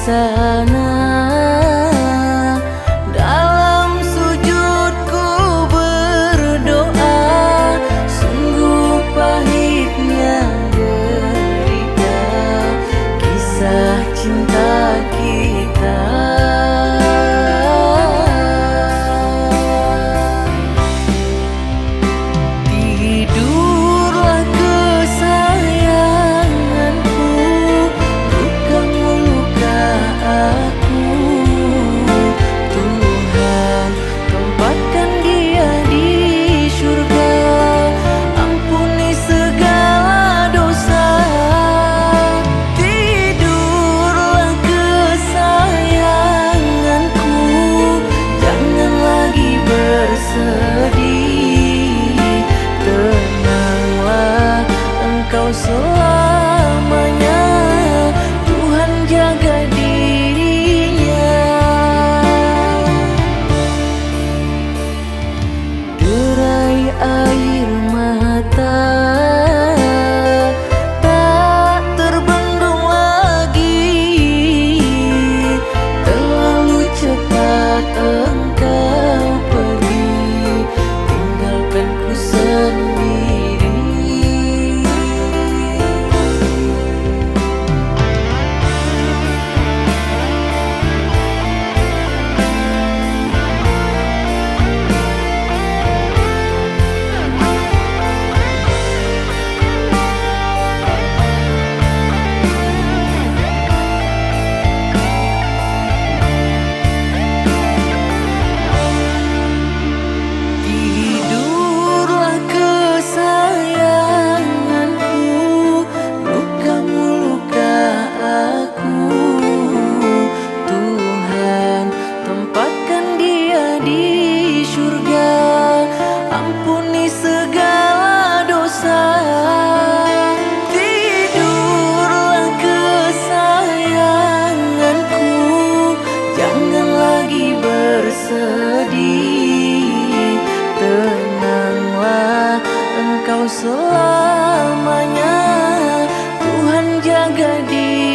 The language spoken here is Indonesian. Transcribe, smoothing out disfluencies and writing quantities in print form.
sana. Dalam sujudku berdoa, sungguh pahitnya derita kisah cinta kita. Tidurlah kesayanganku, lukamu luka aku. Tuhan, tempatkan dia di surga, ampuni segala dosa. Tidurlah kesayanganku, jangan lagi bersedih. Tenanglah engkau selamanya, Tuhan jaga dirinya. Derai air mata tak terbendung lagi, terlalu cepat engkau pergi, tinggalkanku sendiri. Tidurlah kesayanganku, lukamu luka aku. Tuhan, tempatkan dia di surga, ampuni segala dosa. Tidurlah kesayanganku, jangan lagi bersedih. Tenanglah engkau selamanya, Tuhan jaga diri.